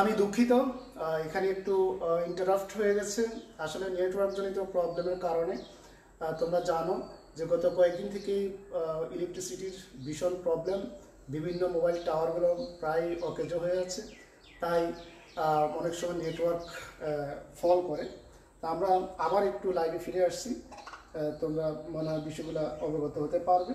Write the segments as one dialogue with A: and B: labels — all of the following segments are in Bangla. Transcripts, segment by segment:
A: আমি দুঃখিত, এখানে একটু ইন্টারাপ্ট হয়ে গেছে আসলে নেটওয়ার্ক জনিত প্রবলেমের কারণে। তোমরা জানো যে গত কয়েকদিন থেকেই ইলেকট্রিসিটির ভীষণ প্রবলেম, বিভিন্ন মোবাইল টাওয়ারগুলো প্রায় অকেজ হয়ে আছে, তাই অনেক সময় নেটওয়ার্ক ফল করে। তা আমরা আবার একটু লাইভে ফিরে আসছি, তোমরা মনে হয় বিষয়গুলো অবগত হতে পারবে।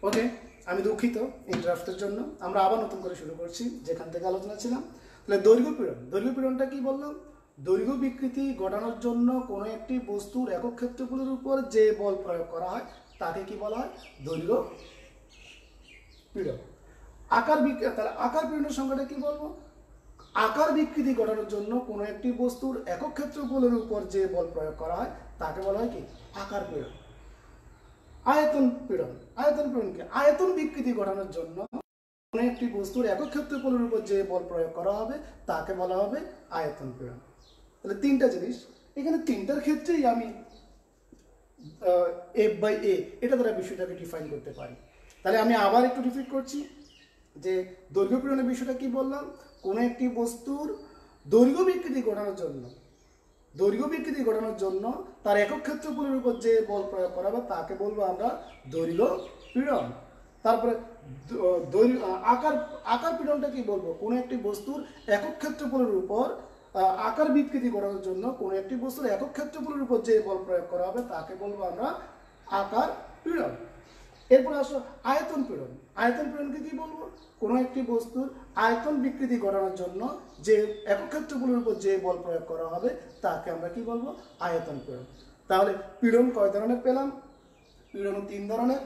A: ওকে, আমি দুঃখিত ইন্টারাপ্টের জন্য। আমরা আবার নতুন করে শুরু করছি যেখান থেকে আলোচনা ছিলাম। তাহলে দৈর্ঘ্যপীড়নটা কি বললাম? দৈর্ঘ্য বিকৃতি ঘটানোর জন্য কোনো একটি বস্তুর একক ক্ষেত্রফলের উপর যে বল প্রয়োগ করা হয় তাকে কি বলা হয়? দৈর্ঘ্য পীড়ন। তাহলে আকার পীড়নের সংখ্যাটা কি বলবো? আকার বিকৃতি ঘটানোর জন্য কোনো একটি বস্তুর একক ক্ষেত্রফলের উপর যে বল প্রয়োগ করা হয় তাকে বলা হয় কি? আকার পীড়ন। আয়তন পীড়ন কি? আয়তন বিকৃতি ঘটানোর জন্য কোনো একটি বস্তুর একক ক্ষেত্রফলের উপর যে বল প্রয়োগ করা হবে তাকে বলা হবে আয়তন পীড়ন। তাহলে তিনটা জিনিস, এখানে তিনটার ক্ষেত্রেই আমি F/A এটা দ্বারা বিষয়টাকে ডিফাইন করতে পারি। তাহলে আমি আবার একটু রিপিট করছি যে দৈর্ঘ্য পীড়নের বিষয়টা কি বললাম? কোনো একটি বস্তুর দৈর্ঘ্য বিকৃতি ঘটানোর জন্য তার একক ক্ষেত্রফলের উপর যে বল প্রয়োগ করা হবে তাকে বলবো আমরা দৈর্ঘ্য পীড়ন। তারপরে আকার পীড়নটা কি বলবো? কোনো একটি বস্তুর একক ক্ষেত্রফলের উপর আকার বিকৃতি ঘটানোর জন্য কোনো একটি বস্তুর একক ক্ষেত্রফলের উপর যে বল প্রয়োগ করা হবে তাকে বলবো আমরা আকার পীড়ন। এরপর আসো আয়তন পীড়নকে কি বলবো? কোনো একটি বস্তুর আয়তন বিকৃতি ঘটানোর জন্য যে একক ক্ষেত্রফলের উপর যে বল প্রয়োগ করা হবে তাকে আমরা কি বলবো? আয়তন পীড়ন। তাহলে পীড়ন কয় ধরনের পেলাম? পীড়ন তিন ধরনের।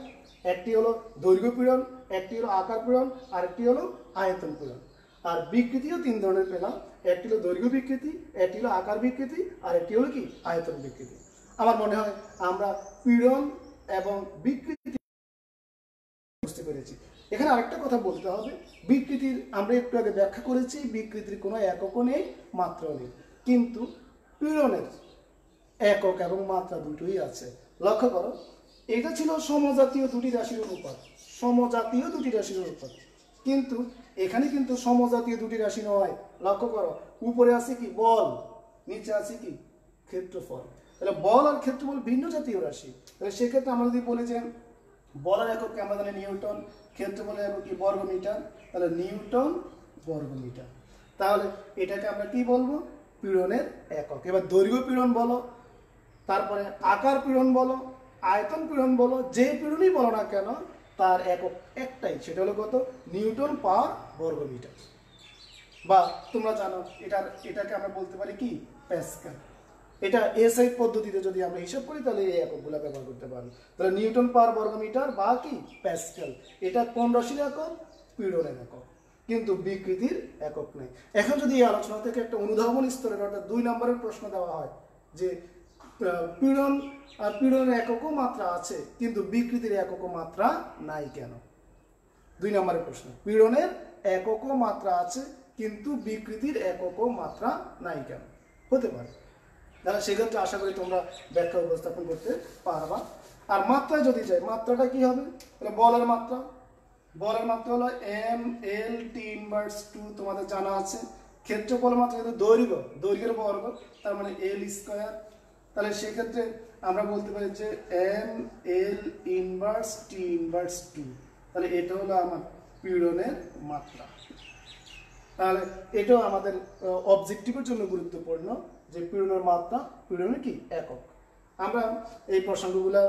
A: একটি হলো দৈর্ঘ্য পীড়ন, একটি হলো আকার পীড়ন, আর একটি হলো আয়তন পীড়ন। আর বিকৃতিও তিন ধরনের পেলাম, একটি হলো দৈর্ঘ্য বিকৃতি, একটি হলো আকার বিকৃতি, আর একটি হলো কি? আয়তন বিকৃতি। আমার মনে হয় আমরা পীড়ন এবং বিকৃতি বুঝতে পেরেছি। এখানে আরেকটা কথা বলতে হবে, বিকৃতির আমরা একটু আগে ব্যাখ্যা করেছি বিকৃতির কোনো এককও নেই, মাত্রাও নেই, কিন্তু পীড়নের একক এবং মাত্রা দুটোই আছে। লক্ষ্য করো, এটা ছিল সমজাতীয় দুটি রাশির অনুপাত, কিন্তু এখানে কিন্তু সমজাতীয় দুটি রাশি নয়। লক্ষ্য করো, উপরে আছে কি? বল, নিচে আছে কি? ক্ষেত্রফল। তাহলে বল আর ক্ষেত্রফল ভিন্ন জাতীয় রাশি। তাহলে সেক্ষেত্রে আমরা যদি বলি যে বলের এককে আমরা জানি নিউটন, ক্ষেত্রফলের একক কি? বর্গমিটার। তাহলে নিউটন বর্গমিটার। তাহলে এটাকে আমরা কি বলবো? পীড়নের একক। এবার দৈর্ঘ্য পীড়ন বলো, তারপরে আকার পীড়ন বলো, আয়তন পীড়ন বলো, যে পীড়নই বলো না কেন তার একক একটাই, সেটা হলো কত? নিউটন পার বর্গমিটার। বা তোমরা জানো এটাকে আমরা বলতে পারি কি? প্যাসকেল। এটা এসআই পদ্ধতিতে যদি আমরা হিসাব করি তাহলে এই এককগুলো ব্যবহার করতে পারি। তাহলে নিউটন পার বর্গমিটার বা কি? প্যাসকেল। এটা কোন রাশির একক? পীড়নের একক, কিন্তু বিকৃতির একক নেই। এখন যদি এই আলোচনা থেকে একটা অনুধাবন স্তরের অর্থাৎ 2 নম্বরের প্রশ্ন দেওয়া হয় যে পীড়নের এককও মাত্রা আছে কিন্তু বিকৃতির এককও মাত্রা নাই কেন? 2 নম্বরের প্রশ্ন, পীড়নের এককও মাত্রা আছে কিন্তু বিকৃতির এককও মাত্রা নাই কেন? হতে পারে। তাহলে সেক্ষেত্রে আশা করি তোমরা ব্যাখ্যা উপস্থাপন করতে পারবা। আর মাত্রায় যদি যাই, মাত্রাটা কি হবে? তাহলে বলের মাত্রা হলো m/L(T)2 তোমাদের জানা আছে। ক্ষেত্রফলের মাত্রা কিন্তু দৈর্ঘ্যের বর্গ, তার মানে L²। তাহলে সেক্ষেত্রে আমরা বলতে পারি যে m(L)(T)2। তাহলে এটা হলো আমার পীড়নের মাত্রা। তাহলে এটাও আমাদের অবজেক্টিভের জন্য গুরুত্বপূর্ণ যে পীড়নের মাত্রা, পীড়নের কি? একক। আমরা এই প্রসঙ্গগুলো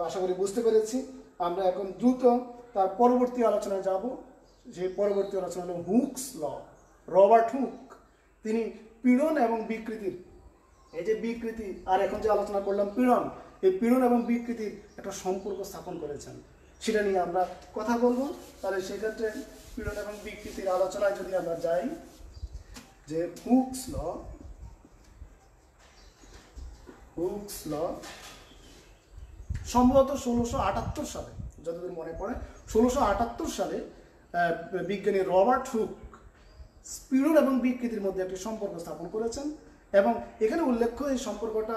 A: আশা করি বুঝতে পেরেছি। আমরা এখন দ্রুত তার পরবর্তী আলোচনায় যাব। যে পরবর্তী আলোচনা হলো হুকস ল। রবার্ট হুক তিনি পীড়ন এবং বিকৃতির, এই যে বিকৃতি আর এখন যে আলোচনা করলাম পীড়ন, এই পীড়ন এবং বিকৃতির একটা সম্পর্ক স্থাপন করেছেন, সেটা নিয়ে আমরা কথা বলবো। তাহলে সেক্ষেত্রে পীড়ন এবং বিকৃতির আলোচনায় যদি আমরা যাই, যে হুকস ল সম্ভবত 1678 সালে, যতদূর মনে পড়ে 1678 সালে বিজ্ঞানী রবার্ট হুক পীড়ন এবং বিকৃতির মধ্যে একটি সম্পর্ক স্থাপন করেছেন এবং এখানে উল্লেখ্য এই সম্পর্কটা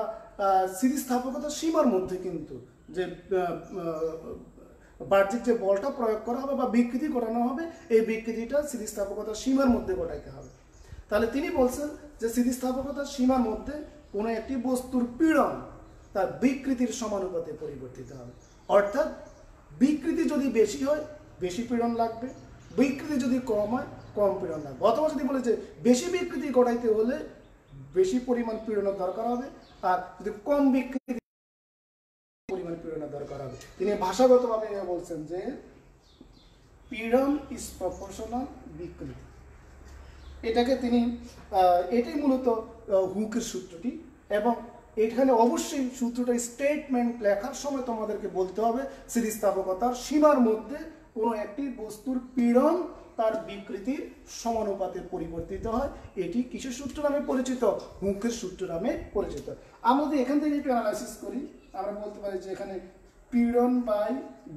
A: স্থিতিস্থাপকতার সীমার মধ্যে কিন্তু যে বাহ্যিক যে বলটা প্রয়োগ করা হবে বা বিকৃতি ঘটানো হবে এই বিকৃতিটা স্থিতিস্থাপকতার সীমার মধ্যে ঘটাইতে হবে। তাহলে তিনি বলছেন যে স্থিতিস্থাপকতার সীমার মধ্যে কোনো একটি বস্তুর পীড়ন তার বিকৃতির সমানুপাতে পরিবর্তিত হবে। অর্থাৎ বিকৃতি যদি বেশি হয় বেশি পীড়ন লাগবে, বিকৃতি যদি কম হয় কম পীড়ন লাগবে। অথবা যদি বলে যে বেশি বিকৃতি ঘটাইতে হলে বেশি পরিমাণ পীড়নের দরকার হবে, আর যদি কম বিকৃতি পরিমাণ পীড়নের দরকার হবে। তিনি ভাষাগতভাবে বলছেন যে পীড়ন ইজ প্রপোর্শনাল বিকৃতি। এটাকে তিনি এটাই মূলত হুকের সূত্রটি, এবং এখানে অবশ্যই সূত্রটা স্টেটমেন্ট লেখার সময় তোমাদেরকে বলতে হবে স্থিতিস্থাপকতার সীমার মধ্যে কোনো একটি বস্তুর পীড়ন তার বিকৃতির সমানুপাতে পরিবর্তিত হয়। এটি কিসের সূত্র নামে পরিচিত? হুকের সূত্র নামে পরিচিত। আমরা যদি এখান থেকে একটু অ্যানালাইসিস করি, আমরা বলতে পারি যে এখানে পীড়ন বাই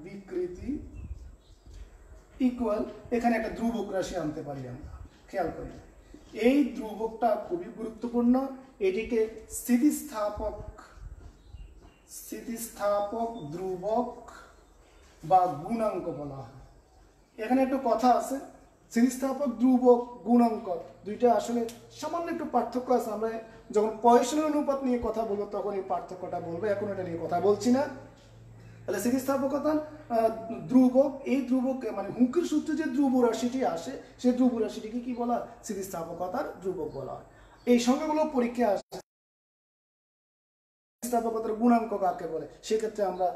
A: বিকৃতি ইকুয়াল, এখানে একটা ধ্রুবক রাশি আনতে পারি আমরা। খেয়াল করি, এই ধ্রুবকটা খুবই গুরুত্বপূর্ণ। এটিকে স্থিতিস্থাপক ধ্রুবক বা গুণাঙ্ক বলা হয়। এখানে একটু কথা আছে, স্থিতিস্থাপক ধ্রুবক গুণাঙ্ক দুইটা আসলে সামান্য একটু পার্থক্য আছে। আমরা যখন পয়সনের অনুপাত নিয়ে কথা বলবো তখন এই পার্থক্যটা বলবো, এখন এটা নিয়ে কথা বলছি না। তাহলে স্থিতিস্থাপকতা ধ্রুবক, এই ধ্রুবক মানে হুকের সূত্রে যে ধ্রুব রাশিটি আসে সেই ধ্রুব রাশিটিকে কি বলা হয়? স্থিতিস্থাপকতার ধ্রুবক বলা হয়। এই সংখ্যাগুলো পরীক্ষায় আসে স্থিতিস্থাপকতার গুণাঙ্ক কাকে বলে, সেক্ষেত্রে আমরা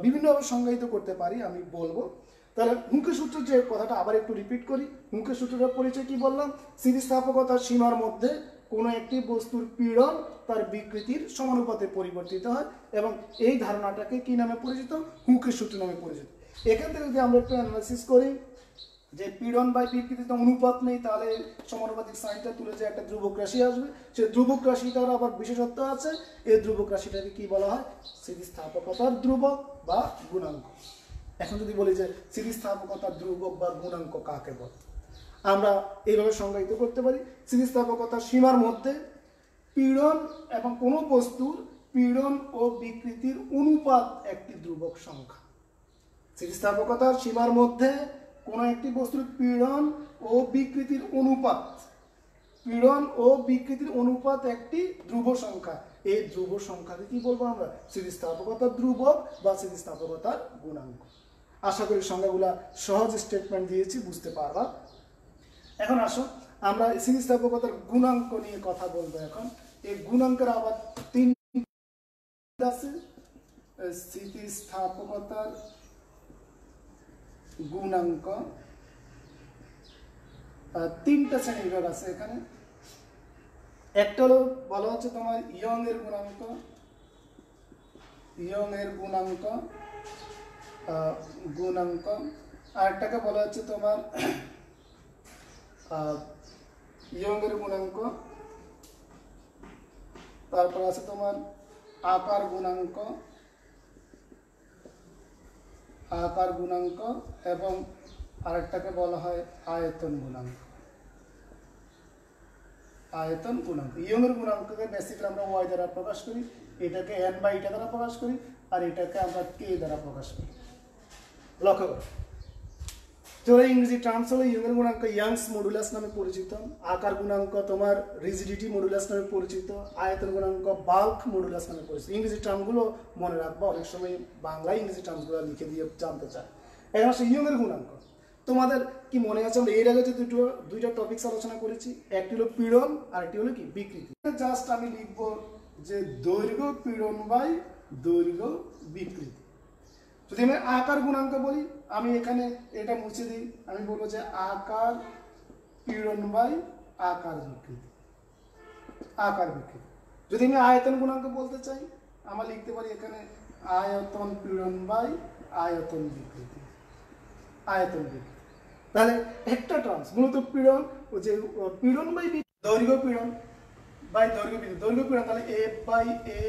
A: বিভিন্নভাবে সংজ্ঞায়িত করতে পারি, আমি বলবো। তাহলে হুকের সূত্রের যে কথাটা আবার একটু রিপিট করি। হুকের সূত্রটার পরিচয় কি বললাম? স্থিতিস্থাপকতার সীমার মধ্যে কোনো একটি বস্তুর পীড়ন তার বিকৃতির সমানুপাতে পরিবর্তিত হয়, এবং এই ধারণাটাকে কি নামে পরিচিত? হুকের সূত্র নামে পরিচিত। এখান থেকে যদি আমরা একটু অ্যানালাইসিস করি যে পীড়ন বাই বিকৃতিতে অনুপাত নেই, তাহলে সমানুপাতিক সাইনটা তুলে যে একটা ধ্রুবক রাশি আসবে, সেই ধ্রুবক রাশিটার আবার বিশেষত্ব আছে। এই ধ্রুবক রাশিটাকে কি বলা হয়? স্থিতিস্থাপকতার ধ্রুবক বা গুণাঙ্ক। এখন যদি বলি যে স্থিতিস্থাপকতার ধ্রুবক বা গুণাঙ্ক কাকে বলে, আমরা এইভাবে সংজ্ঞায়িত করতে পারি। স্থিতিস্থাপকতার সীমার মধ্যে পীড়ন এবং কোনো বস্তুর পীড়ন ও বিকৃতির অনুপাত একটি ধ্রুবক সংখ্যা। স্থিতিস্থাপকতার সীমার মধ্যে কোনো একটি বস্তুর পীড়ন ও বিকৃতির অনুপাত, পীড়ন ও বিকৃতির অনুপাত একটি ধ্রুব সংখ্যা। এই ধ্রুব সংখ্যাকে কি বলবো আমরা? স্থিতিস্থাপকতার ধ্রুবক বা স্থিতিস্থাপকতার গুণাঙ্ক। আশা করি সংজ্ঞাগুলা সহজ স্টেটমেন্ট দিয়েছি, বুঝতে পারবা। এখন আসো আমরা স্থিতিস্থাপকতার গুণাঙ্ক নিয়ে কথা বলবো। এখন এই গুণাঙ্কের আবার তিন আছে। স্থিতিস্থাপকতার গুণাঙ্ক তিনটা শ্রেণীবিভাগ আছে এখানে। একটা হলো বলা হচ্ছে তোমার ইয়ং এর গুণাঙ্ক, আরেকটাকে বলা হচ্ছে তোমার ইয়ং এর গুণাঙ্ক, তারপর আছে তোমার আকার গুণাঙ্ক, এবং আরেকটাকে বলা হয় আয়তন গুণাঙ্ক। ইয়ং এর গুণাঙ্ককে বেসিক্যালি আমরা ওয়াই দ্বারা প্রকাশ করি, এটাকে এন বাই এটা দ্বারা প্রকাশ করি, আর এটাকে আমরা কে দ্বারা প্রকাশ করি। লক্ষ্য করো, ইংরেজি টার্মস হলো ইয়ং এর গুণাঙ্ক ইয়াংস মডুলাস নামে পরিচিত, আকার গুণাঙ্ক তোমার রিজিডিটি মডুলাস নামে পরিচিত, আয়তন গুণাঙ্ক বাল্ক মডুলাস নামে পরিচিত। ইংরেজি টার্মগুলো মনে রাখবা, অনেক সময় বাংলায় ইংরেজি টার্মসগুলো লিখে দিয়ে জানতে চায়। এখন আসলে ইয়ং এর গুণাঙ্ক তোমাদের কি মনে আছে? আমরা এর আগে যে দুইটা টপিকস আলোচনা করেছি, একটি হলো পীড়ন আর একটি হলো কি বিকৃতি। জাস্ট আমি লিখবো যে দৈর্ঘ্য পীড়ন বাই দৈর্ঘ্য বিকৃতি। যদি আমি আকার গুণাঙ্ক বলি, আমি এখানে এটা মুছে দিই, আমি বলবো যে আকার পীড়ন বাই আকার বিকৃতি। যদি আমি আয়তন গুণাঙ্ক বলতে চাই, আমরা লিখতে পারি এখানে আয়তন পীড়ন বাই আয়তন বিকৃতি। তাহলে একটা টার্মস মূলত পীড়ন, যে পীড়ন বাই দৈর্ঘ্য পীড়ন বাই দৈর্ঘ্য বিকৃতি। দৈর্ঘ্য পীড়ন তাহলে এ বাই এ,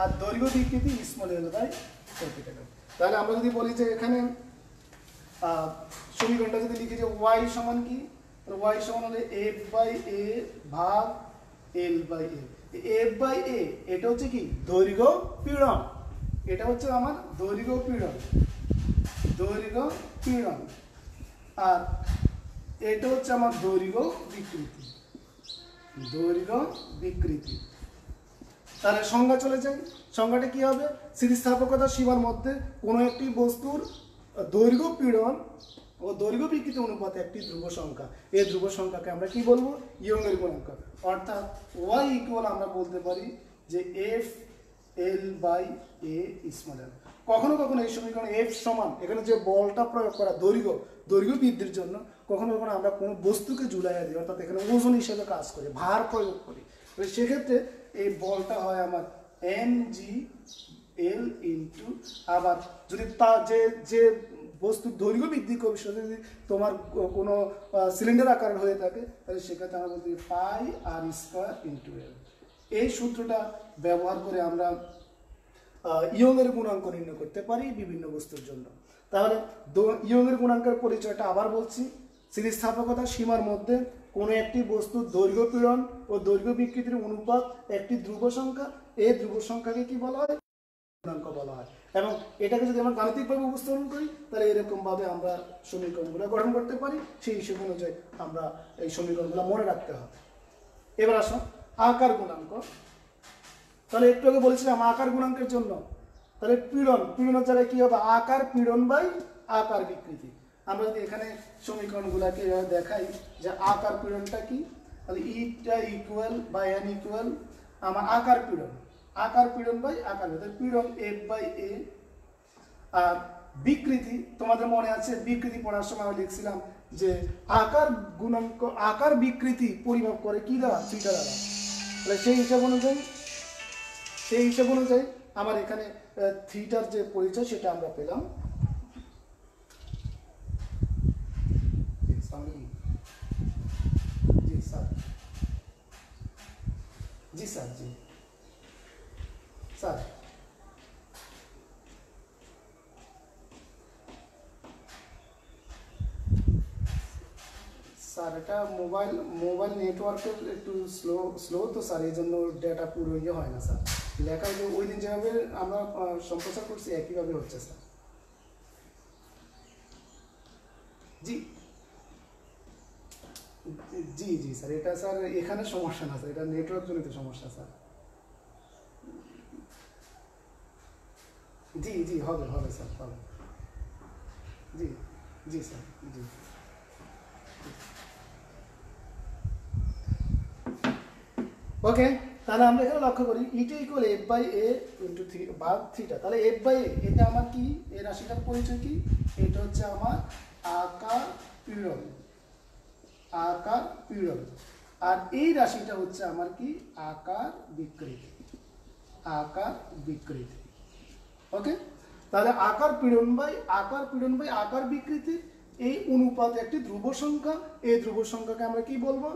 A: আর দৈর্ঘ্য বিকৃতি small L by capital L. তাহলে আমরা যদি বলি যে এখানে সমীকরণটা যদি লিখি যে ওয়াই সমান কি, ওয়াই সমান হলে এফ বাই এ ভাগ L by A. F by A এটা হচ্ছে কি দৈর্ঘ্য পীড়ন, এটা হচ্ছে আমার দৈর্ঘ্য পীড়ন, দৈর্ঘ্য পীড়ন, আর এটা হচ্ছে আমার দৈর্ঘ্য বিকৃতি, দৈর্ঘ্য বিকৃতি। তাহলে সংজ্ঞা চলে যায়, সংজ্ঞাটা কি হবে? স্থিতিস্থাপকতা সীমার মধ্যে কোনো একটি বস্তুর দৈর্ঘ্য পীড়ন ও দৈর্ঘ্য বিকৃতি অনুপাতে একটি ধ্রুব সংখ্যা, এই ধ্রুব সংখ্যাকে আমরা কি বলবো? ইয়ংয়ের গুণাঙ্ক। অর্থাৎ ওয়াই ইকুয়াল আমরা বলতে পারি যে F L by A small L. কখনো কখনো এই সমীকরণে এফ সমান এখানে যে বলটা প্রয়োগ করা দৈর্ঘ্য বৃদ্ধির জন্য কখনো কখনো আমরা কোনো বস্তুকে ঝুলাইয়া দিই, অর্থাৎ এখানে ওজন হিসেবে কাজ করে, ভার প্রয়োগ করি। সেক্ষেত্রে এই বলটা হয় আমার এম জি এল ইন্টু, আবার যদি তা যে বস্তুর দৈর্ঘ্য বৃদ্ধি করবে সেটা যদি তোমার কোনো সিলিন্ডার আকার হয়ে থাকে তাহলে সেক্ষেত্রে আমরা বলতে পাই আর স্কোয়ার ইন্টু এল। এই সূত্রটা ব্যবহার করে আমরা ইয়ংয়ের গুণাঙ্ক নির্ণয় করতে পারি বিভিন্ন বস্তুর জন্য। তাহলে ইয়ংয়ের গুণাঙ্কের পরিচয়টা আবার বলছি। স্থিতিস্থাপকতা সীমার মধ্যে কোনো একটি বস্তুর দৈর্ঘ্য পীড়ন ও দৈর্ঘ্য বিকৃতির অনুপাত একটি ধ্রুব সংখ্যা, এই ধ্রুব সংখ্যাকে কি বলা হয়? গুণাঙ্ক বলা হয়। এবং এটাকে যদি আমরা গাণিতিকভাবে উপস্থাপন করি তাহলে এরকম ভাবে আমরা সমীকরণগুলো গঠন করতে পারি, সেই হিসেবে অনুযায়ী আমরা এই সমীকরণগুলো মনে রাখতে হবে। এবার আসো আকার গুণাঙ্ক। তাহলে একটু আগে বলেছিলাম আকার গুণাঙ্কের জন্য তাহলে পীড়নের জায়গায় কি হবে? আকার পীড়ন বাই আকার বিকৃতি। আমরা যদি এখানে সমীকরণগুলোকে দেখাই যে আকার পীড়নটা কি, তাহলে eta equal by N equal আমার আকার পীড়ন বাই আকার, পীড়ন এফ বাই এ। আর বিকৃতি তোমাদের মনে আছে বিকৃতি পড়ার সময় আমি লিখছিলাম যে আকার গুণাঙ্ক, আকার বিকৃতি পরিমাপ করে কি দ্বারা? থিটা দ্বারা। তাহলে সেই হিসাব অনুযায়ী আমার এখানে থিটার যে পরিচয় সেটা আমরা পেলাম। জি স্যার, জি স্যার। স্যার এটা মোবাইল নেটওয়ার্কের একটু স্লো তো স্যার, এই জন্য ডেটা পুরো ইয়ে হয় না স্যার। লেখা যে ওই দিন যেভাবে আমরা সম্প্রচার করছি একইভাবে হচ্ছে স্যার। জি জি জি স্যার, এটা স্যার এখানে সমস্যা না স্যার, এটা নেটওয়ার্ক জনিত সমস্যা স্যার। জি জি হবে স্যার, হবে। জি জি স্যার, জি। ওকে, তাহলে আমরা এখানে লক্ষ্য করি eta equal F by A into ভাগ থিটা। তাহলে এফ বাই এ এটা আমার কি? এই রাশিটার পরিচয় কি? এটা হচ্ছে আমার আকার পীড়ন, আকার পীড়ন। আর এই রাশিটা হচ্ছে আমার কি? আকার বিকৃতি, আকার বিকৃতি। ওকে, তাহলে আকার পীড়ন বাই আকার বিকৃতি এই অনুপাত একটি ধ্রুব সংখ্যা, এই ধ্রুব সংখ্যাকে আমরা কি বলবো?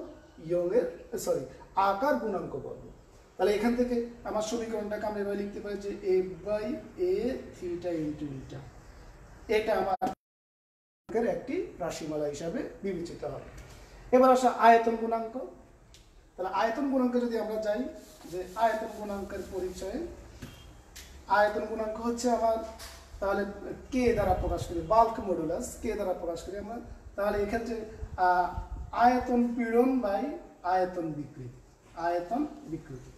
A: আকার গুণাঙ্ক বলবো। তাহলে এখান থেকে আমার সমীকরণটাকে আমরা এভাবে লিখতে পারি যে F by A theta into eta, এটা আমার একটি রাশিমালা হিসাবে বিবেচিত হবে। এবার আসা আয়তন গুণাঙ্ক। তাহলে আয়তন গুণাঙ্কে যদি আমরা যাই যে আয়তন গুণাঙ্কের পরিচয়ে, আয়তন গুণাঙ্ক হচ্ছে আমার তাহলে কে দ্বারা প্রকাশ করি, বাল্ক মডুলাস কে দ্বারা প্রকাশ করি আমরা। তাহলে এক্ষেত্রে আয়তন পীড়ন বাই আয়তন বিকৃতি, আয়তন বিকৃতি।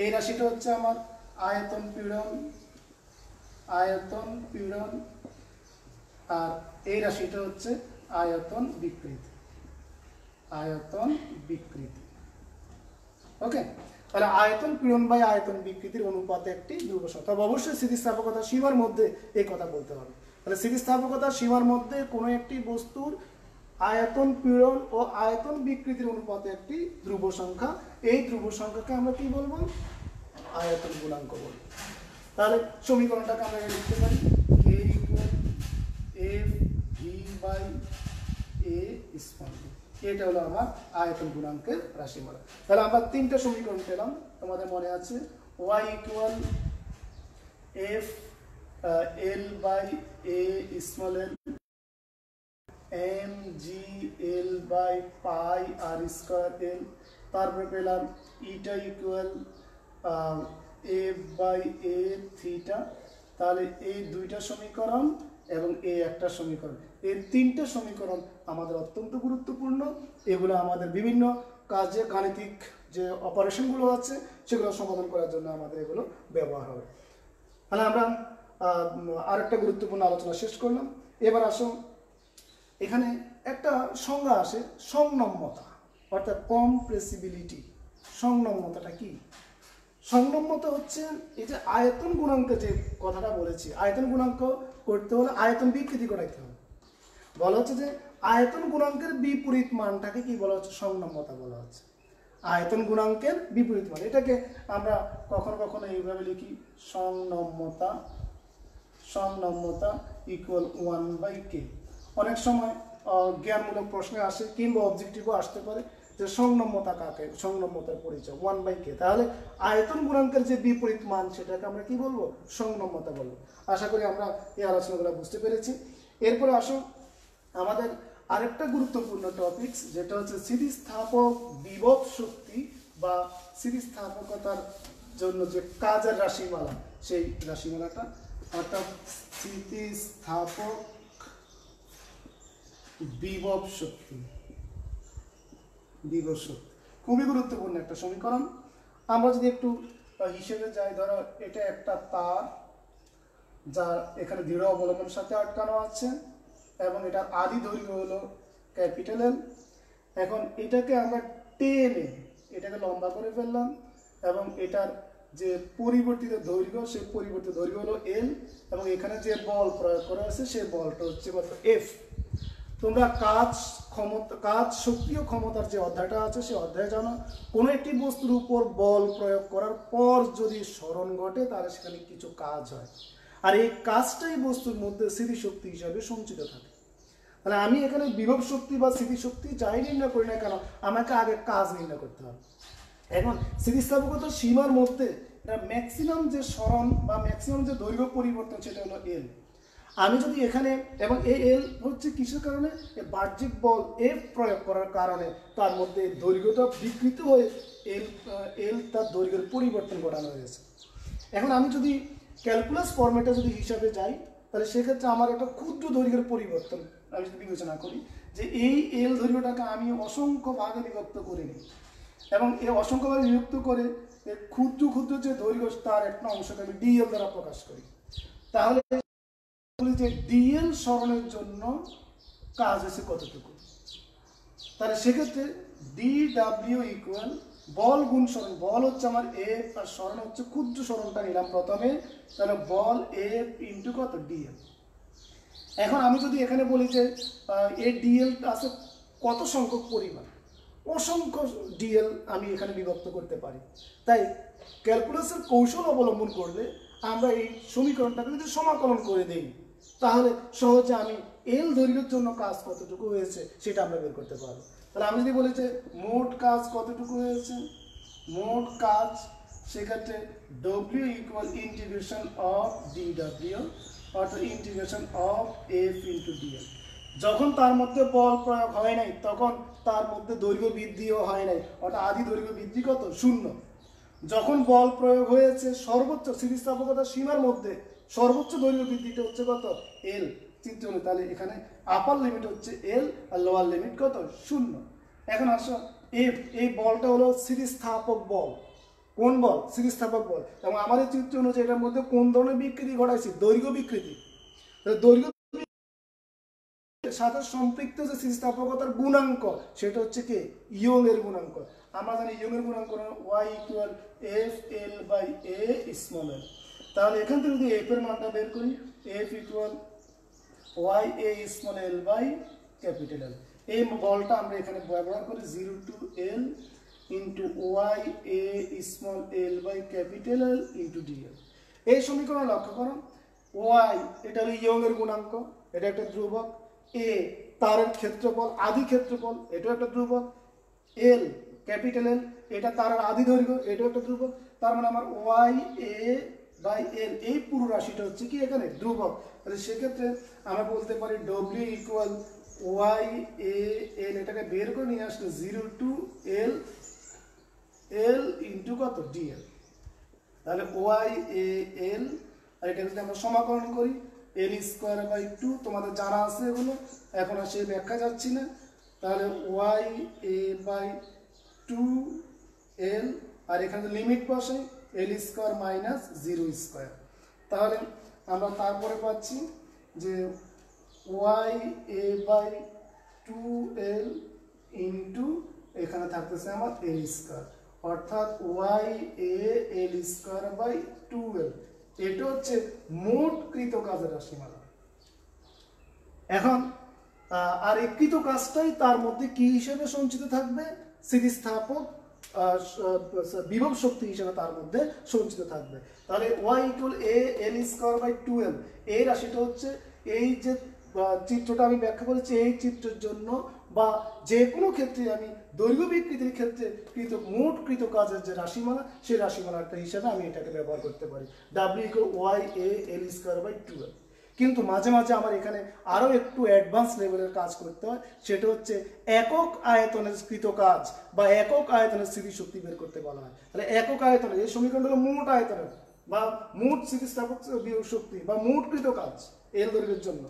A: এই রাশিটা হচ্ছে আমার আয়তন পীড়ন, আর এই রাশিটা হচ্ছে আয়তন বিকৃতি, আয়তন বিকৃতি। ওকে, তাহলে আয়তন পীড়ন বাই আয়তন বিকৃতির অনুপাতে একটি ধ্রুব সংখ্যা। তবে অবশ্যই স্থিতিস্থাপকতা সীমার মধ্যে এই কথা বলতে হবে। তাহলে স্থিতিস্থাপকতা সীমার মধ্যে কোনো একটি বস্তুর আয়তন পীড়ন ও আয়তন বিকৃতির অনুপাতে একটি ধ্রুব সংখ্যা, এই ধ্রুব সংখ্যাকে আমরা কি বলবো? আয়তন গুণাঙ্ক বলবো। তাহলে সমীকরণটাকে আমরা লিখতে পারি K equal F V by A small V, এটা হলো আমার আয়তন গুণাঙ্কের রাশিমালা। তাহলে আমরা তিনটা সমীকরণ পেলাম, তোমাদের মনে আছে Y equal F L by A small L, M G L by pi R square L, তারপরে পেলাম eta equal A by A theta. তাহলে এই দুইটা সমীকরণ এবং এই একটা সমীকরণ, এই তিনটা সমীকরণ আমাদের অত্যন্ত গুরুত্বপূর্ণ। এগুলো আমাদের বিভিন্ন কাজে গাণিতিক যে অপারেশনগুলো আছে সেগুলো সমাধান করার জন্য আমাদের এগুলো ব্যবহার হবে। তাহলে আমরা আরেকটা গুরুত্বপূর্ণ আলোচনা শেষ করলাম। এবার আসুন, এখানে একটা সংজ্ঞা আসে সংনম্যতা, অর্থাৎ কম্প্রেসিবিলিটি। সংনম্যতাটা কি? সংনম্যতা হচ্ছে এই যে আয়তন গুণাঙ্ক, যে কথাটা বলেছি, আয়তন গুণাঙ্ক করতে হলে আয়তন বিকৃতি করাইতে হবে। বলা হচ্ছে যে আয়তন গুণাঙ্কের বিপরীত মানটাকে কি বলা হচ্ছে? সংনম্যতা বলা হচ্ছে। আয়তন গুণাঙ্কের বিপরীত মান, এটাকে আমরা কখনো কখনো এইভাবে লিখি সংনম্যতা, সংনম্যতা ইকুয়াল 1/k। অনেক সময় জ্ঞানমূলক প্রশ্নে আসে কিংবা অবজেক্টিভও আসতে পারে যে সংনম্যতা কাকে, সংনম্যতার পরিচয় 1/k। তাহলে আয়তন গুণাঙ্কের যে বিপরীত মান সেটাকে আমরা কি বলবো? সংনম্যতা বলবো। আশা করি আমরা এই আলোচনাগুলো বুঝতে পেরেছি। এরপরে আসো আমাদের আরেকটা গুরুত্বপূর্ণ টপিকস, যেটা হচ্ছে স্থিতিস্থাপক বিভব শক্তি বা স্থিতিস্থাপকতার জন্য যে কাজের রাশিমালা, সেই রাশিমালাটা, অর্থাৎ স্থিতিস্থাপক বিভব শক্তি। বিভব শক্তি খুবই গুরুত্বপূর্ণ একটা সমীকরণ। আমরা যদি একটু হিসেবে যাই, ধরো এটা একটা তার যার এখানে দৃঢ় অবলম্বনের সাথে আটকানো আছে এবং এটার আদি দৈর্ঘ্য হলো ক্যাপিটাল এল। এখন এটাকে আমরা টেনে এটাকে লম্বা করে ফেললাম এবং এটার যে পরিবর্তিত দৈর্ঘ্য, সেই পরিবর্তিত দৈর্ঘ্য হলো এল, এবং এখানে যে বল প্রয়োগ করা আছে সেই বলটা হচ্ছে কত? এফ। তোমরা কাজ শক্তি ও ক্ষমতার যে অধ্যায়টা আছে সেই অধ্যায়ে জানো, কোনো একটি বস্তুর উপর বল প্রয়োগ করার পর যদি স্মরণ ঘটে তাহলে সেখানে কিছু কাজ হয়, আর এই কাজটাই বস্তুর মধ্যে স্মৃতিশক্তি হিসাবে সঞ্চিত থাকে। তাহলে আমি এখানে বিভব শক্তি বা স্মৃতিশক্তি যাই নির্ণয় করি না কেন, আমাকে আগে কাজ নির্ণয় করতে হবে। এখন স্থিতিস্থাপকতার সীমার মধ্যে ম্যাক্সিমাম যে স্মরণ বা ম্যাক্সিমাম যে দৈর্ঘ্য পরিবর্তন সেটা হলো এল। আমি যদি এখানে, এবং এই এল হচ্ছে কিসের কারণে? বাহ্যিক বল এফ প্রয়োগ করার কারণে তার মধ্যে দৈর্ঘ্যটা বিকৃত হয়ে এল তার দৈর্ঘ্যের পরিবর্তন ঘটানো হয়েছে। এখন আমি যদি ক্যালকুলাস ফরম্যাটে যদি হিসাবে যাই, তাহলে সেক্ষেত্রে আমার একটা ক্ষুদ্র দৈর্ঘ্যের পরিবর্তন আমি যদি বিবেচনা করি, যে এই এল দৈর্ঘ্যটাকে আমি অসংখ্য ভাগে বিভক্ত করে নিই এবং এই অসংখ্য ভাগে বিভক্ত করে ক্ষুদ্র ক্ষুদ্র যে দৈর্ঘ্য তার একটা অংশকে আমি ডিএল দ্বারা প্রকাশ করি। তাহলে যে ডিএল স্মরণের জন্য কাজ হয়েছে কতটুকু? তাহলে সেক্ষেত্রে ডিডাব্লিউ ইকুয়াল বল গুণ স্মরণ। বল হচ্ছে আমার এফ আর স্মরণ হচ্ছে ক্ষুদ্র স্মরণটা নিলাম প্রথমে, তাহলে বল এফ ইন্টু কত? ডিএল। এখন আমি যদি এখানে বলি যে এই ডিএল আছে কত সংখ্যক পরিমাণ, অসংখ্য ডিএল আমি এখানে বিভক্ত করতে পারি। তাই ক্যালকুলাসের কৌশল অবলম্বন করলে আমরা এই সমীকরণটাকে যদি সমাকলন করে দেই, তাহলে সহজে আমি এল দৈর্ঘ্যের জন্য কাজ কতটুকু হয়েছে সেটা আমরা বের করতে পারবো। তাহলে আমি যদি বলি যে মোট কাজ কতটুকু হয়েছে, মোট কাজ, সেক্ষেত্রে W equal integration of DW, অর্থাৎ integration of F into DL. যখন তার মধ্যে বল প্রয়োগ হয় নাই তখন তার মধ্যে দৈর্ঘ্য বৃদ্ধিও হয় নাই, অর্থাৎ আদি দৈর্ঘ্য বৃদ্ধি কত? 0। যখন বল প্রয়োগ হয়েছে সর্বোচ্চ স্থিতিস্থাপকতার সীমার মধ্যে সর্বোচ্চ দৈর্ঘ্য বৃদ্ধিটা হচ্ছে কত? এল। চিত্র হলো, তাহলে এখানে আপার লিমিট হচ্ছে এল আর লোয়ার লিমিট কত? 0। এখন আসো এফ, এই বলটা হলো স্থিতিস্থাপক বল। কোন বল? স্থিতিস্থাপক বল। এবং আমাদের চিত্র অনুযায়ী এটার মধ্যে কোন ধরনের বিকৃতি ঘটাইছি? দৈর্ঘ্য বিকৃতি। দৈর্ঘ্য সাথে সম্পৃক্ত যে স্থিতিস্থাপকতার গুণাঙ্ক সেটা হচ্ছে কি? ইয়ং এর গুণাঙ্ক। আমরা জানি ইয়ং এর গুণাঙ্ক y equal F L by A small L. তাহলে এখান থেকে যদি এফ এর মানটা বের করি, F equal Y A small L by capital L. এই বলটা আমরা এখানে ব্যবহার করি 0 to l into Y A small L by capital L into D L. এই সমীকরণ লক্ষ্য করো, ওয়াই এটা হলো ইয়ং এর গুণাঙ্ক, এটা একটা ধ্রুবক। এ তারের ক্ষেত্রফল, আদি ক্ষেত্রফল, এটাও একটা ধ্রুবক। এল ক্যাপিটাল এল এটা তারের আদি দৈর্ঘ্য, এটাও একটা ধ্রুবক। তার মানে আমার ওয়াই এ বাই এল এই পুরো রাশিটা হচ্ছে কি এখানে ধ্রুবক। তাহলে সেক্ষেত্রে আমরা বলতে পারি ডব্লিউ ইকুয়াল ওয়াই এ এল এটাকে বের করে নিয়ে আসলে 0 টু এল এল ইন্টু কত ডিএল, তাহলে ওয়াই এ এল, আর এটা যদি আমরা সমাকলন করি এল স্কোয়ার বাই 2, তোমাদের জানা আছে এগুলো, এখন আর সেই ব্যাখ্যা যাচ্ছি না। তাহলে ওয়াই এ বাই 2 এল, আর এখানে লিমিট বসাই এল স্কোয়ার মাইনাস 0 স্কোয়ার, তাহলে আমরা তারপরে পাচ্ছি যে Y A by 2l into এখানে থাকতেছে আমার এল স্কোয়ার, অর্থাৎ Y A L square by 2l, এটা হচ্ছে মোট কৃত কাজের রাশিমালা। এখন আর এই কৃত কাজটাই তার মধ্যে কি হিসেবে সঞ্চিত থাকবে, স্থিতিস্থাপক বিভব শক্তি হিসেবে তার মধ্যে সঞ্চিত থাকবে। তাহলে Y equal A L square by 2l, এই রাশিটা হচ্ছে এই যে চিত্রটা আমি ব্যাখ্যা করেছি, এই চিত্রের জন্য বা যে কোনো ক্ষেত্রে আমি দৈর্ঘ্য বিকৃতির ক্ষেত্রে মোট কৃত কাজের যে রাশিমালা, সেই রাশিমালাটা হিসেবে আমি এটাকে ব্যবহার করতে পারি, W equal Y A L square by 2l। কিন্তু মাঝে মাঝে আমার এখানে আরও একটু অ্যাডভান্স লেভেলের কাজ করতে হয়, সেটা হচ্ছে একক আয়তনের কৃত কাজ বা একক আয়তনের স্থিতিশক্তি বের করতে বলা হয়। তাহলে একক আয়তনের এই সমীকরণটা হলো মোট আয়তনের বা মোট স্থিতিস্থাপক বিভব শক্তি বা মোট কৃত কাজ এল দৈর্ঘ্যের জন্য।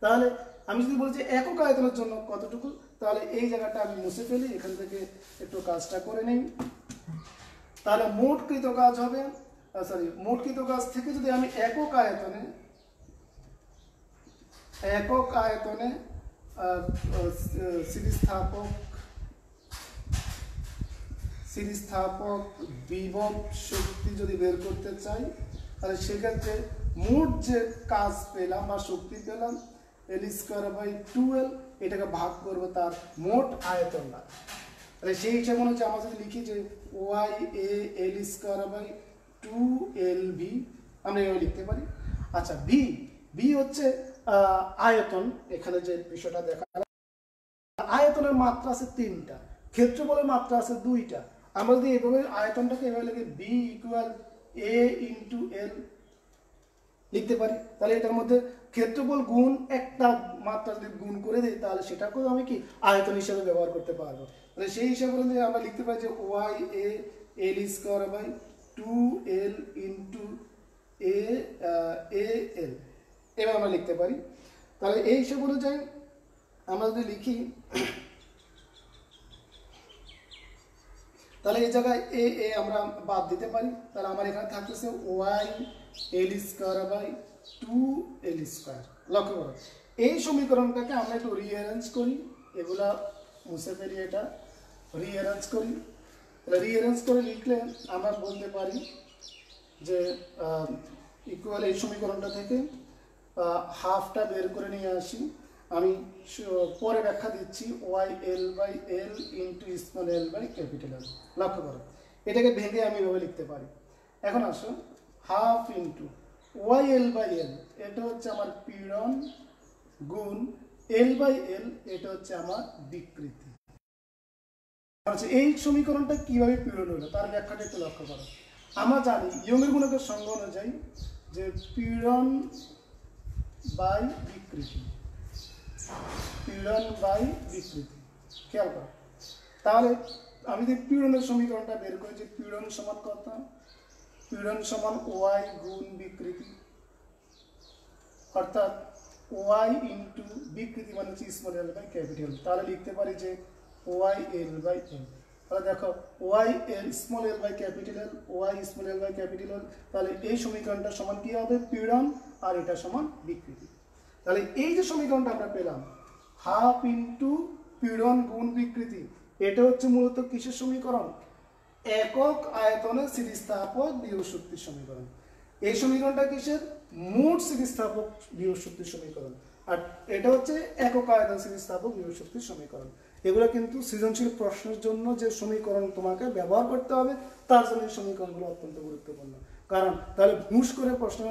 A: তাহলে আমি যদি বলছি একক আয়তনের জন্য কতটুকু, তাহলে এই জায়গাটা আমি মুছে ফেলি, এখান থেকে একটু কাজটা করে নেই। তাহলে মোট কৃত কাজ হবে, মোট কৃত কাজ থেকে যদি আমি একক আয়তনে স্থিতিস্থাপক বিভব শক্তি যদি বের করতে চাই, তাহলে সেক্ষেত্রে মোট যে কাজ পেলাম বা শক্তি পেলাম এল স্কোয়ার বাই 2l, এটাকে ভাগ করবো তার মোট আয়তন না। তাহলে সেই হিসাবে মনে হচ্ছে আমরা যদি লিখি যে Y A L square by 2lv, আমরা এভাবে লিখতে পারি। আচ্ছা, ভি হচ্ছে আয়তন, এখানে যে বিষয়টা দেখা আয়তনের মাত্রা আছে 3টা, ক্ষেত্রফলের মাত্রা আছে 2টা। আমরা যদি এভাবে আয়তনটাকে এভাবে লিখি বি ইকুয়াল এ ইন্টু এল লিখতে পারি, তাহলে এটার মধ্যে ক্ষেত্রফল গুণ একটা মাত্রা যদি গুণ করে দিই, তাহলে সেটাকেও আমি কি আয়তন হিসেবে ব্যবহার করতে পারবো। তাহলে সেই হিসাবে আমরা লিখতে পারি যে Y A L square by 2l into A L, এবার আমরা লিখতে পারি। তাহলে এই হিসাব অনুযায়ী আমরা যদি লিখি, তাহলে এই জায়গায় এ আমরা বাদ দিতে পারি, তাহলে আমার এখানে থাকতেছে Y L square by 2l square. লক্ষ্য করো এই সমীকরণটাকে আমরা একটু রিঅ্যারেঞ্জ করি, এগুলা মুছে ফেলি, এটা রিঅ্যারেঞ্জ করি। তাহলে রিঅ্যারেঞ্জ করে লিখলে আমরা বলতে পারি যে ইকুয়াল এই সমীকরণটা থেকে হাফটা বের করে নিয়ে আসি, আমি পরে ব্যাখ্যা দিচ্ছি Y L by L into small L by capital L. লক্ষ্য করো এটাকে ভেঙে আমি এভাবে লিখতে পারি। এখন আসো half into Y L by L, এটা হচ্ছে আমার পীড়ন, গুণ এল বাই এল, এটা হচ্ছে আমার বিকৃতি। আচ্ছা, এই সমীকরণটা কিভাবে পীড়ন হলো তার ব্যাখ্যাটা একটু লক্ষ্য করো। আমরা জানি ইয়ংয়ের গুণকের সংজ্ঞা অনুযায়ী যে পীড়ন বাই বিকৃতি, পীড়ন বাই বিকৃতি, খেয়াল করো। তাহলে আমি যদি পীড়নের সমীকরণটা বের করি যে পীড়ন সমান কত, পীড়ন সমান ওয়াই গুণ বিকৃতি, অর্থাৎ ওয়াই ইন্টু বিকৃতি মানে হচ্ছে স্মল এল বাই ক্যাপিটাল। তাহলে লিখতে পারি যে ওয়াই এল বাই এল। তাহলে দেখো Y L small L by capital L, Y small L by capital L, তাহলে এই সমীকরণটা সমান কি হবে, পীড়ন, আর এটা সমান বিকৃতি। তাহলে এই যে সমীকরণটা আমরা পেলাম হাফ ইন্টু পীড়ন গুণ বিকৃতি, এটা হচ্ছে মূলত কিসের সমীকরণ, একক আয়তনের স্থিতিস্থাপক বিভব শক্তির সমীকরণ। এই সমীকরণটা কিসের, মোট স্থিতিস্থাপক বিভব শক্তির সমীকরণ, আর এটা হচ্ছে একক আয়তন স্থিতিস্থাপক বিভব শক্তির সমীকরণ। এগুলো কিন্তু সৃজনশীল প্রশ্নের জন্য যে সমীকরণ তোমাকে ব্যবহার করতে হবে, তার জন্য এই সমীকরণগুলো অত্যন্ত গুরুত্বপূর্ণ। কারণ তাহলে হুঁশ করে প্রশ্ন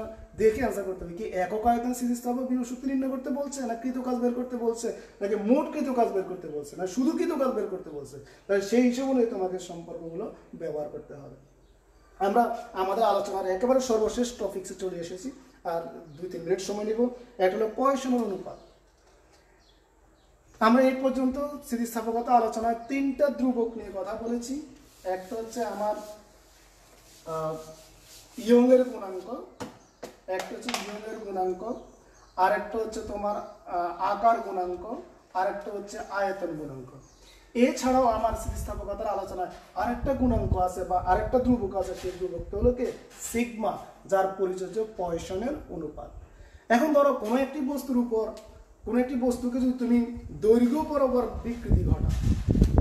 A: দেখে আনসার করতে হবে, কি একক আয়তন স্থিতিস্থাপক বিভব শক্তি নির্ণয় করতে বলছে, না কৃত কাজ বের করতে বলছে, নাকি মোট কৃত কাজ বের করতে বলছে, না শুধু কৃত কাজ বের করতে বলছে। তাহলে সেই হিসেবে তোমাকে সম্পর্কগুলো ব্যবহার করতে হবে। আমরা আমাদের আলোচনার একেবারে সর্বশেষ টপিক্সে চলে এসেছি, আর 2-3 মিনিট সময় নেব। একটা হলো পয়সনের অনুপাত। আমরা এই পর্যন্ত স্থিতিস্থাপকতা আলোচনায় তিনটা ধ্রুবক নিয়ে কথা বলেছি। একটা হচ্ছে আমার ইয়ংয়ের গুণাঙ্ক, একটা হচ্ছে ইয়ংয়ের গুণাঙ্ক, আর একটা হচ্ছে তোমার আকার গুণাঙ্ক, আর একটা হচ্ছে আয়তন গুণাঙ্ক। এছাড়াও আমার স্থিতিস্থাপকতার আলোচনায় আরেকটা গুণাঙ্ক আছে বা আরেকটা ধ্রুবক আছে, সেই ধ্রুবকটা হলো কি সিগমা, যার পরিচয় পয়সনের অনুপাত। এখন ধরো কোনো একটি বস্তুর উপর, কোনো একটি বস্তুকে যদি তুমি দৈর্ঘ্য বরাবর বিকৃতি ঘটাও,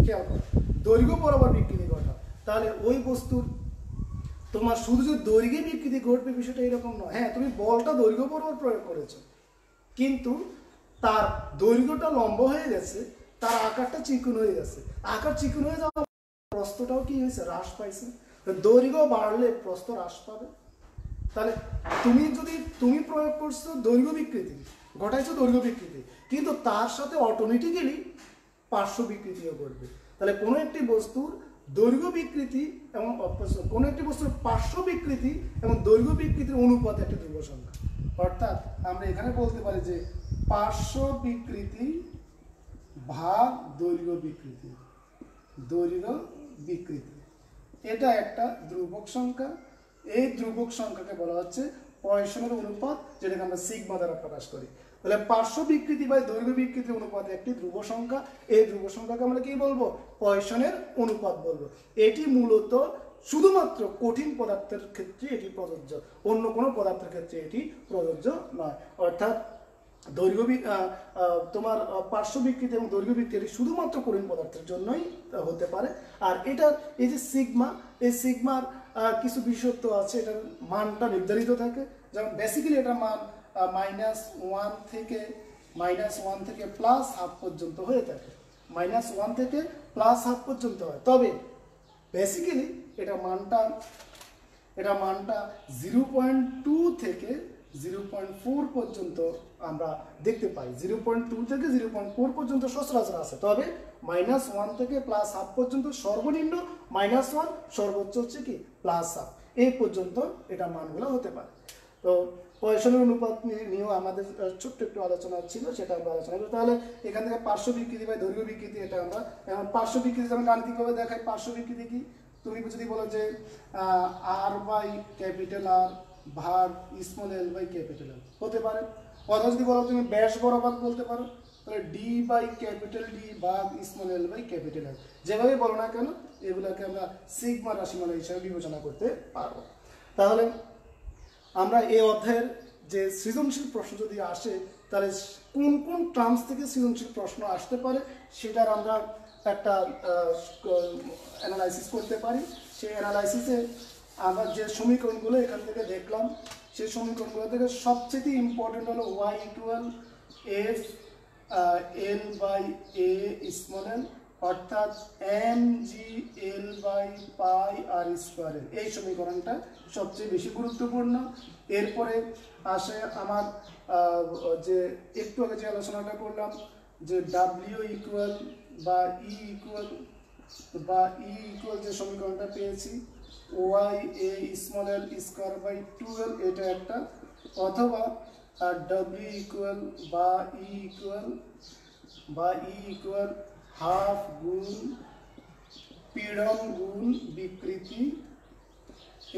A: খেয়াল করো, দৈর্ঘ্য বরাবর বিকৃতি ঘটাও, তাহলে ওই বস্তুর তোমার শুধু যে দৈর্ঘ্যে বিকৃতি ঘটবে বিষয়টা এরকম নয়। হ্যাঁ, তুমি বলটা দৈর্ঘ্য বরাবর প্রয়োগ করেছো, কিন্তু তার দৈর্ঘ্যটা লম্ব হয়ে গেছে, তার আকারটা চিকন হয়ে গেছে। আকার চিকন হয়ে যাওয়া প্রস্থটাও কি হয়েছে, হ্রাস পাইছে। দৈর্ঘ্য বাড়লে প্রস্থ হ্রাস পাবে। তাহলে তুমি প্রয়োগ করছো দৈর্ঘ্য বিকৃতি, ঘটাইছো দৈর্ঘ্য বিকৃতি, কিন্তু তার সাথে অটোমেটিক্যালি পার্শ্ব বিকৃতিও ঘটবে। তাহলে কোনো একটি বস্তুর দৈর্ঘ্য বিকৃতি এবং কোনো একটি বস্তুর পার্শ্ব বিকৃতি এবং দৈর্ঘ্য বিকৃতির অনুপাত একটি ধ্রুব সংখ্যা। অর্থাৎ আমরা এখানে বলতে পারি যে পার্শ্ব বিকৃতি ভাগ দৈর্ঘ্য বিকৃতি, দৈর্ঘ্য বিকৃতি এটা একটা ধ্রুবক সংখ্যা। এই ধ্রুবক সংখ্যাকে বলা হচ্ছে পয়সনের অনুপাত, যেটাকে আমরা সিগমা দ্বারা প্রকাশ করি। তাহলে পার্শ্ব বিকৃতি বা দৈর্ঘ্য বিকৃতির অনুপাত একটি ধ্রুব সংখ্যা। এই ধ্রুব সংখ্যাকে আমরা কি বলবো, পয়সনের অনুপাত বলবো। এটি মূলত শুধুমাত্র কঠিন পদার্থের ক্ষেত্রে এটি প্রযোজ্য, অন্য কোনো পদার্থের ক্ষেত্রে এটি প্রযোজ্য নয়। অর্থাৎ দৈর্ঘ্য তোমার পার্শ্ব বিকৃতি এবং দৈর্ঘ্য বিকৃতি শুধুমাত্র কঠিন পদার্থের জন্যই হতে পারে। আর এটার এই যে সিগমা, এই সিগমার কিছু বিশেষত্ব আছে, এটার মানটা নির্ধারিত থাকে। যেমন বেসিক্যালি এটার মান -1 থেকে +12 পর্যন্ত হয়ে থাকে, -1 থেকে +12 পর্যন্ত হয়। তবে বেসিক্যালি এটা মানটা 0.2 থেকে 0.4 পর্যন্ত আমরা দেখতে পাই। 0.2 থেকে 0.4 পর্যন্ত সচরাচর আছে। তবে -1 থেকে +12 পর্যন্ত সর্বনিম্ন, -1 সর্বোচ্চ হচ্ছে কি +12, এই পর্যন্ত এটা মানগুলো হতে পারে। তো পয়সনের অনুপাত নিয়েও আমাদের ছোট্ট একটু আলোচনা ছিল, সেটা আমরা আলোচনা করি। তাহলে এখান থেকে পার্শ্ব বিকৃতি বা দৈর্ঘ্য বিকৃতি, এটা আমরা এখন পার্শ্ব বিকৃতি যেমন গাণিতিকভাবে দেখাই। পার্শ্ব বিকৃতি কি, তুমি যদি বলো যে R/R ভাগ l/L হতে পারে। অথবা যদি বলো তুমি ব্যাস বরাবর বলতে পারো, তাহলে D/D ভাগ l/L। যেভাবে বলো না কেন, এগুলোকে আমরা সিগমা রাশিমালা হিসাবে বিবেচনা করতে পারবো। তাহলে আমরা এই অধ্যায়ের যে সৃজনশীল প্রশ্ন যদি আসে, তাহলে কোন কোন টার্মস থেকে সৃজনশীল প্রশ্ন আসতে পারে সেটার আমরা একটা অ্যানালাইসিস করতে পারি। সেই অ্যানালাইসিসে আমরা যে সমীকরণগুলো এখান থেকে দেখলাম, সেই সমীকরণগুলো থেকে সবচেয়ে ইম্পর্টেন্ট হলো y = f L/A অর্থাৎ mg/L/πr²। এই সমীকরণটা সবচেয়ে বেশি গুরুত্বপূর্ণ। এরপরে আসে আমার যে একটু আগে যে আলোচনাটা করলাম, যে w বা e যে সমীকরণটা পেয়েছি, y(a)(l²/12), এটা একটা, অথবা w বা e ½ গুণ পীড়ন গুণ বিকৃতি,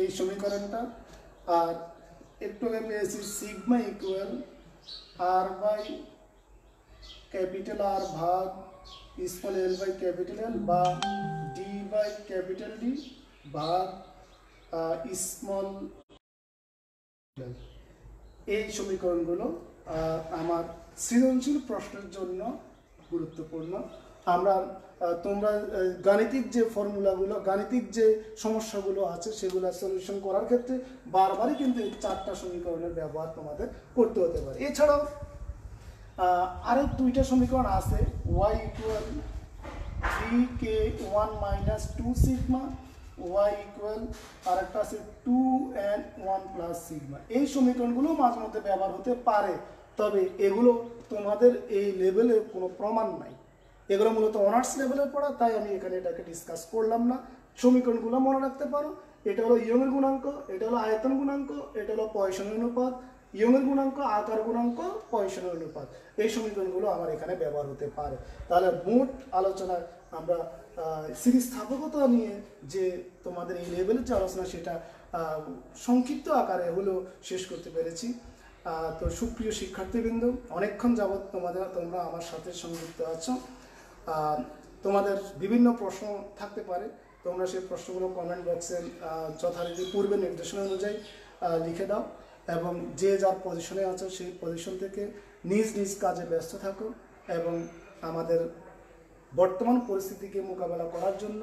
A: এই সমীকরণটা। আর একটু আগে পেয়েছি সিগমা R/R ভাগ l/L বা D/D ভাগ স্মল। এই সমীকরণগুলো আমার সৃজনশীল প্রশ্নের জন্য গুরুত্বপূর্ণ। তোমরা গাণিতিক যে ফর্মুলাগুলো, গাণিতিক যে সমস্যাগুলো আছে, সেগুলো সলিউশন করার ক্ষেত্রে বারবারই কিন্তু এই 4টা সমীকরণের ব্যবহার তোমাদের করতে হতে পারে। এছাড়াও আরও 2টা সমীকরণ আছে, y = 3k1 - 2 সিগমা, y আর একটা আছে 2n1 + সিগমা। এই সমীকরণগুলো মাঝে মধ্যে ব্যবহার হতে পারে, তবে এগুলো তোমাদের এই লেভেলে কোনো প্রমাণ নাই। এগুলো মূলত অনার্স লেভেলের পড়া, তাই আমি এখানে এটাকে ডিসকাস করলাম না। সমীকরণগুলো মনে রাখতে পারো, এটা হলো ইয়ংয়ের গুণাঙ্ক, এটা হলো আয়তন গুণাঙ্ক, এটা হলো পয়সনের অনুপাত, ইয়ংয়ের গুণাঙ্ক, আকার গুণাঙ্ক, পয়সনের অনুপাত, এই সমীকরণগুলো আমার এখানে ব্যবহার হতে পারে। তাহলে মোট আলোচনায় আমরা স্থিতিস্থাপকতা নিয়ে যে তোমাদের এই লেভেলের যে আলোচনা সেটা সংক্ষিপ্ত আকারে হলেও শেষ করতে পেরেছি। তো সুপ্রিয় শিক্ষার্থীবৃন্দ, অনেকক্ষণ যাবৎ তোমরা আমার সাথে সংযুক্ত আছো। তোমাদের বিভিন্ন প্রশ্ন থাকতে পারে, তোমরা সেই প্রশ্নগুলো কমেন্ট বক্সে যথারীতি পূর্বে নির্দেশনা অনুযায়ী লিখে দাও এবং যে যার পজিশনে আছো সেই পজিশন থেকে নিজ নিজ কাজে ব্যস্ত থাকো এবং আমাদের বর্তমান পরিস্থিতিকে মোকাবেলা করার জন্য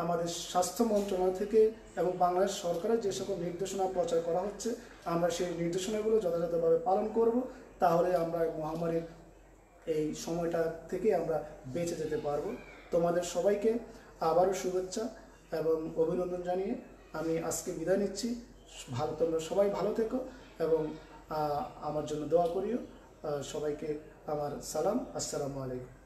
A: আমাদের স্বাস্থ্য মন্ত্রণালয় থেকে এবং বাংলাদেশ সরকারের যে সকল নির্দেশনা প্রচার করা হচ্ছে আমরা সেই নির্দেশনাগুলো যথাযথভাবে পালন করব। তাহলে আমরা মহামারীর এই সময়টা থেকে আমরা বেঁচে যেতে পারবো। তোমাদের সবাইকে আবারও শুভেচ্ছা এবং অভিনন্দন জানিয়ে আমি আজকে বিদায় নিচ্ছি। তোমরা সবাই ভালো থেকো এবং আমার জন্য দোয়া করিও। সবাইকে আমার সালাম, আসসালামু আলাইকুম।